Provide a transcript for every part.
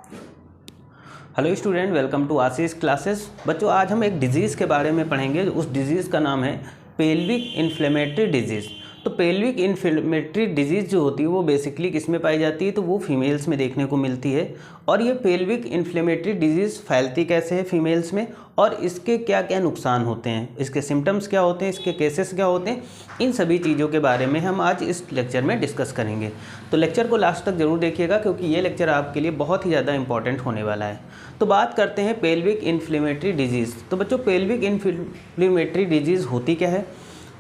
Hello student, welcome to Ashish classes. बच्चों, आज हम एक डिजीज़ के बारे में पढ़ेंगे। उस डिजीज़ का नाम है पेल्विक इन्फ्लेमेटरी डिजीज़। तो पेल्विक इन्फ्लेमेटरी डिजीज़ जो होती है वो बेसिकली किस में पाई जाती है? तो वो फीमेल्स में देखने को मिलती है। और ये पेल्विक इन्फ्लेमेटरी डिजीज़ फैलती कैसे है फीमेल्स में, और इसके क्या क्या नुकसान होते हैं, इसके सिम्टम्स क्या होते हैं, इसके केसेस क्या होते हैं, इन सभी चीज़ों के बारे में हम आज इस लेक्चर में डिस्कस करेंगे। तो लेक्चर को लास्ट तक ज़रूर देखिएगा, क्योंकि ये लेक्चर आपके लिए बहुत ही ज़्यादा इंपॉर्टेंट होने वाला है। तो बात करते हैं पेल्विक इन्फ्लेमेटरी डिजीज़। तो बच्चों, पेल्विक इन्फ्लेमेटरी डिजीज़ होती क्या है?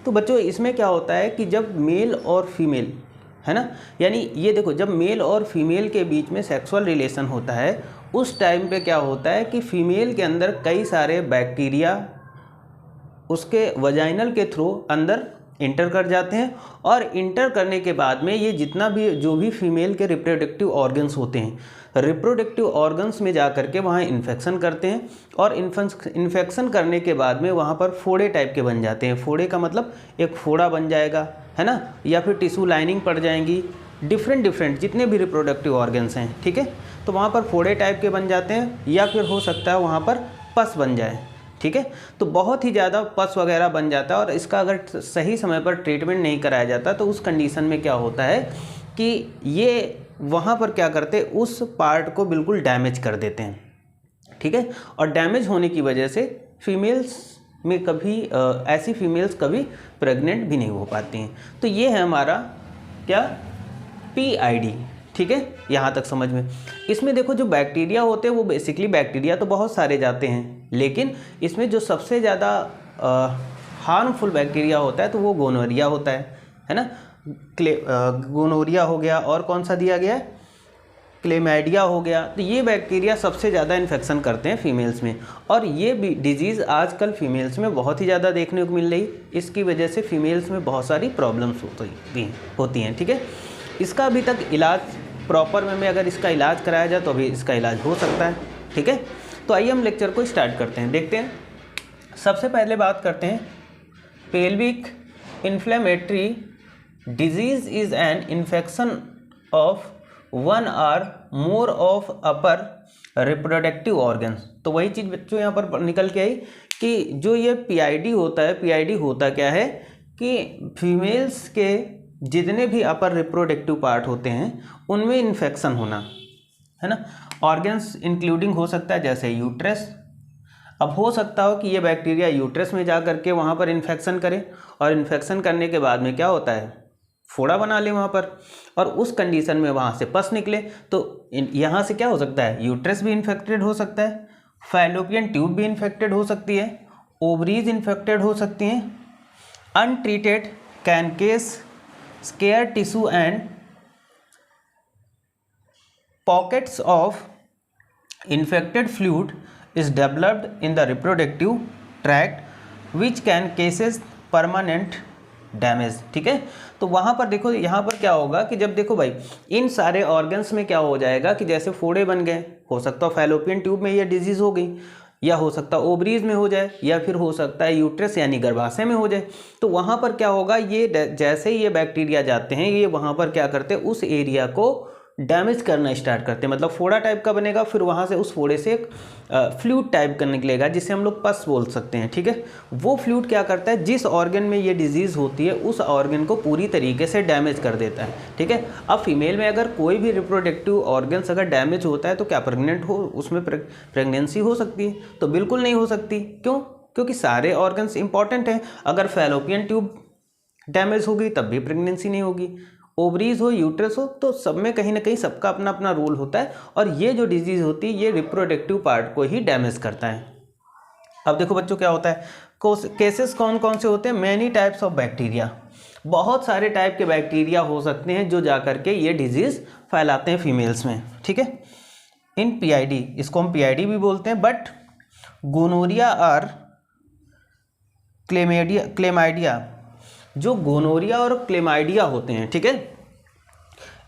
तो बच्चों, इसमें क्या होता है कि जब मेल और फीमेल, है ना, यानी ये देखो, जब मेल और फीमेल के बीच में सेक्सुअल रिलेशन होता है उस टाइम पे क्या होता है कि फीमेल के अंदर कई सारे बैक्टीरिया उसके वजाइनल के थ्रू अंदर इंटर कर जाते हैं, और इंटर करने के बाद में ये जितना भी जो भी फीमेल के रिप्रोडक्टिव ऑर्गन्स होते हैं, रिप्रोडक्टिव ऑर्गन्स में जा कर के वहाँ इन्फेक्शन करते हैं, और इन्फेक्शन करने के बाद में वहाँ पर फोड़े टाइप के बन जाते हैं। फोड़े का मतलब एक फोड़ा बन जाएगा, है ना, या फिर टिश्यू लाइनिंग पड़ जाएंगी, डिफरेंट जितने भी रिप्रोडक्टिव ऑर्गन्स हैं, ठीक है। तो वहाँ पर फोड़े टाइप के बन जाते हैं, या फिर हो सकता है वहाँ पर पस बन जाए, ठीक है। तो बहुत ही ज़्यादा पस वगैरह बन जाता है, और इसका अगर सही समय पर ट्रीटमेंट नहीं कराया जाता तो उस कंडीशन में क्या होता है कि ये वहाँ पर क्या करते हैं, उस पार्ट को बिल्कुल डैमेज कर देते हैं, ठीक है। और डैमेज होने की वजह से फीमेल्स में कभी ऐसी फीमेल्स कभी प्रेग्नेंट भी नहीं हो पाती हैं। तो ये है हमारा क्या, PID, ठीक है, यहाँ तक समझ में। इसमें देखो, जो बैक्टीरिया होते हैं वो बेसिकली बैक्टीरिया तो बहुत सारे जाते हैं, लेकिन इसमें जो सबसे ज़्यादा हार्मफुल बैक्टीरिया होता है तो वो गोनोरिया होता है ना। गोनोरिया हो गया, और कौन सा दिया गया है, क्लेमाइडिया हो गया। तो ये बैक्टीरिया सबसे ज़्यादा इन्फेक्शन करते हैं फीमेल्स में, और ये भी डिजीज़ आजकल फीमेल्स में बहुत ही ज़्यादा देखने को मिल रही। इसकी वजह से फीमेल्स में बहुत सारी प्रॉब्लम्स होती हैं, ठीक है। इसका अभी तक इलाज प्रॉपर में अगर इसका इलाज कराया जाए तो अभी इसका इलाज हो सकता है, ठीक है। तो आइए हम लेक्चर को स्टार्ट करते हैं, देखते हैं। सबसे पहले बात करते हैं, pelvic inflammatory disease is an infection of one or more of upper reproductive organs. तो वही चीज़ बच्चों यहाँ पर निकल के आई कि जो ये PID होता है, PID होता क्या है कि फीमेल्स के जितने भी अपर रिप्रोडक्टिव पार्ट होते हैं उनमें इन्फेक्शन होना, है ना। ऑर्गन्स इंक्लूडिंग हो सकता है जैसे यूट्रस। अब हो सकता हो कि ये बैक्टीरिया यूट्रस में जा करके वहाँ पर इन्फेक्शन करे, और इन्फेक्शन करने के बाद में क्या होता है, फोड़ा बना ले वहाँ पर, और उस कंडीशन में वहाँ से पस निकले। तो यहाँ से क्या हो सकता है, यूट्रस भी इन्फेक्टेड हो सकता है, फैलोपियन ट्यूब भी इन्फेक्टेड हो सकती है, ओवरीज इन्फेक्टेड हो सकती हैं, untreated can case square tissue and pockets of infected fluid is developed in the reproductive tract which can causes permanent damage, ठीक है। तो वहाँ पर देखो, यहाँ पर क्या होगा कि जब देखो भाई, इन सारे ऑर्गन्स में क्या हो जाएगा कि जैसे फोड़े बन गए, हो सकता है फैलोपियन ट्यूब में ये डिजीज़ हो गई, या हो सकता है ओवरीज में हो जाए, या फिर हो सकता है यूट्रस यानी गर्भाशय में हो जाए। तो वहाँ पर क्या होगा, ये जैसे ही ये बैक्टीरिया जाते हैं, ये वहाँ पर क्या करते हैं, उस एरिया को डैमेज करना स्टार्ट करते हैं। मतलब फोड़ा टाइप का बनेगा, फिर वहाँ से उस फोड़े से एक फ्लूइड टाइप का निकलेगा जिसे हम लोग पस बोल सकते हैं, ठीक है। वो फ्लूइड क्या करता है, जिस ऑर्गन में ये डिजीज़ होती है उस ऑर्गन को पूरी तरीके से डैमेज कर देता है, ठीक है। अब फीमेल में अगर कोई भी रिप्रोडक्टिव ऑर्गन्स अगर डैमेज होता है तो क्या प्रेग्नेंट हो, उसमें प्रेगनेंसी हो सकती है? तो बिल्कुल नहीं हो सकती। क्यों? क्योंकि सारे ऑर्गन्स इंपॉर्टेंट हैं। अगर फैलोपियन ट्यूब डैमेज होगी तब भी प्रेगनेंसी नहीं होगी, ओवरीज हो, यूट्रस हो, तो सब में कहीं ना कहीं सबका अपना अपना रोल होता है, और ये जो डिजीज़ होती है ये रिप्रोडक्टिव पार्ट को ही डैमेज करता है। अब देखो बच्चों, क्या होता है, केसेस कौन कौन से होते हैं, मैनी टाइप्स ऑफ बैक्टीरिया, बहुत सारे टाइप के बैक्टीरिया हो सकते हैं जो जा करके ये डिजीज़ फैलाते हैं फीमेल्स में, ठीक है। इन PID, इसको हम PID भी बोलते हैं, बट गोनोरिया और क्लेमाइडिया, जो गोनोरिया और क्लेमाइडिया होते हैं, ठीक है,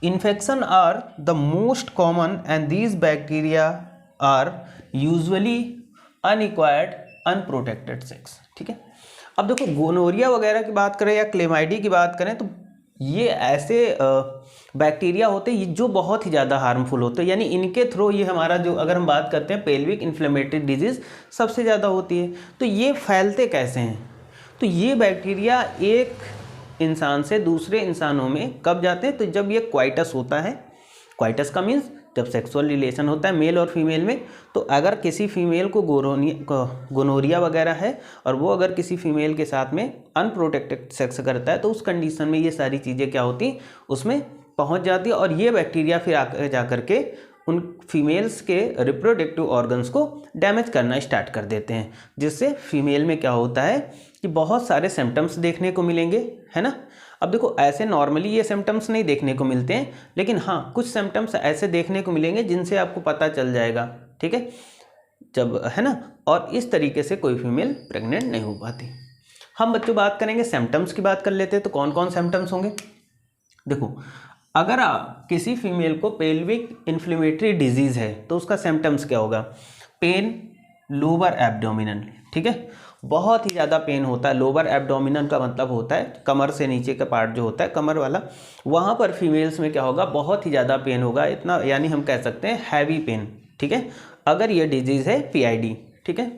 infection are the most common and these bacteria are usually unacquired unprotected sex, ठीक है। अब देखो, गोनोरिया वगैरह की बात करें या क्लेमाइडी की बात करें तो ये ऐसे बैक्टीरिया होते हैं जो बहुत ही ज़्यादा हार्मफुल होते हैं, यानी इनके थ्रू ये हमारा जो, अगर हम बात करते हैं पेल्विक इन्फ्लेमेटरी डिजीज़ सबसे ज़्यादा होती है। तो ये फैलते कैसे हैं? तो ये बैक्टीरिया एक इंसान से दूसरे इंसानों में कब जाते हैं? तो जब ये क्वाइटस होता है, क्वाइटस का मीन्स जब सेक्सुअल रिलेशन होता है मेल और फीमेल में, तो अगर किसी फीमेल को गोनोरिया वगैरह है और वो अगर किसी फीमेल के साथ में अनप्रोटेक्टेड सेक्स करता है, तो उस कंडीशन में ये सारी चीज़ें क्या होती, उसमें पहुंच जाती है और ये बैक्टीरिया फिर आकर जा करके उन फीमेल्स के रिप्रोडक्टिव ऑर्गन्स को डैमेज करना स्टार्ट कर देते हैं, जिससे फीमेल में क्या होता है कि बहुत सारे सिम्टम्स देखने को मिलेंगे, है ना। अब देखो, ऐसे नॉर्मली ये सिम्टम्स नहीं देखने को मिलते हैं, लेकिन हाँ कुछ सिम्टम्स ऐसे देखने को मिलेंगे जिनसे आपको पता चल जाएगा, ठीक है, जब, है ना। और इस तरीके से कोई फीमेल प्रेग्नेंट नहीं हो पाती। हम बच्चों बात करेंगे सिम्टम्स की, बात कर लेते हैं। तो कौन कौन सिम्टम्स होंगे? देखो, अगर आप किसी फीमेल को पेल्विक इन्फ्लेमेटरी डिजीज़ है तो उसका सिम्टम्स क्या होगा? पेन लोअर एब्डोमिनल, ठीक है, बहुत ही ज़्यादा पेन होता है। लोअर एब्डोमिनल का मतलब होता है कमर से नीचे का पार्ट जो होता है, कमर वाला, वहाँ पर फीमेल्स में क्या होगा? बहुत ही ज़्यादा पेन होगा, इतना, यानी हम कह सकते हैं हैवी पेन, ठीक है, अगर ये डिजीज़ है PID, ठीक है।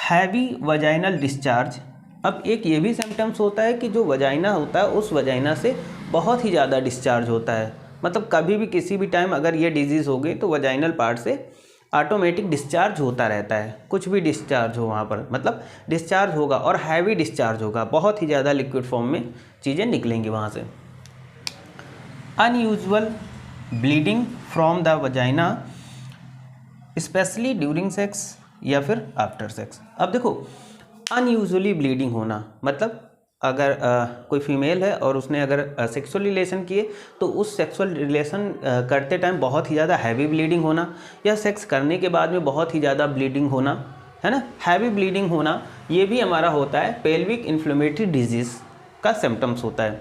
हैवी वजाइनल डिस्चार्ज, अब एक ये भी सिम्टम्स होता है कि जो वजाइना होता है उस वजाइना से बहुत ही ज़्यादा डिस्चार्ज होता है, मतलब कभी भी किसी भी टाइम अगर ये डिजीज़ हो गई तो वजाइनल पार्ट से ऑटोमेटिक डिस्चार्ज होता रहता है, कुछ भी डिस्चार्ज हो वहाँ पर, मतलब डिस्चार्ज होगा और हैवी डिस्चार्ज होगा, बहुत ही ज़्यादा लिक्विड फॉर्म में चीज़ें निकलेंगी वहाँ से। Unusual bleeding from the vagina specially during sex या फिर आफ्टर सेक्स। अब देखो, अनयूजुअली ब्लीडिंग होना मतलब अगर कोई फीमेल है और उसने अगर सेक्सुअल रिलेशन किए तो उस सेक्सुअल रिलेशन करते टाइम बहुत ही ज़्यादा हैवी ब्लीडिंग होना, या सेक्स करने के बाद में बहुत ही ज़्यादा ब्लीडिंग होना, है ना, हैवी ब्लीडिंग होना, ये भी हमारा होता है पेल्विक इन्फ्लेमेटरी डिजीज़ का सिम्टम्स होता है।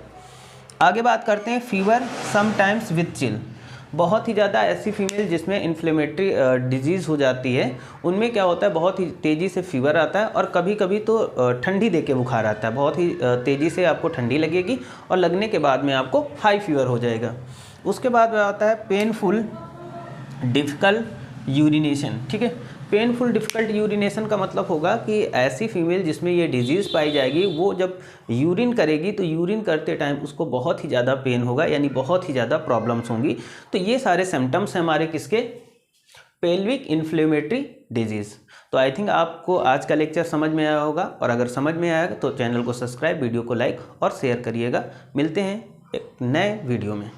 आगे बात करते हैं फीवर समटाइम्स विथ चिल। बहुत ही ज़्यादा ऐसी फीमेल जिसमें इन्फ्लेमेटरी डिजीज़ हो जाती है, उनमें क्या होता है, बहुत ही तेज़ी से फीवर आता है और कभी कभी तो ठंडी देके बुखार आता है, बहुत ही तेज़ी से आपको ठंडी लगेगी और लगने के बाद में आपको हाई फीवर हो जाएगा। उसके बाद आता है पेनफुल डिफ़िकल्ट यूरिनेशन, ठीक है। पेनफुल डिफ़िकल्ट यूरिनेशन का मतलब होगा कि ऐसी फीमेल जिसमें ये डिजीज़ पाई जाएगी, वो जब यूरिन करेगी तो यूरिन करते टाइम उसको बहुत ही ज़्यादा पेन होगा, यानी बहुत ही ज़्यादा प्रॉब्लम्स होंगी। तो ये सारे सिम्टम्स हैं हमारे किसके? Pelvic inflammatory disease. तो आई थिंक आपको आज का लेक्चर समझ में आया होगा, और अगर समझ में आएगा तो चैनल को सब्सक्राइब, वीडियो को लाइक और शेयर करिएगा। मिलते हैं एक नए वीडियो में।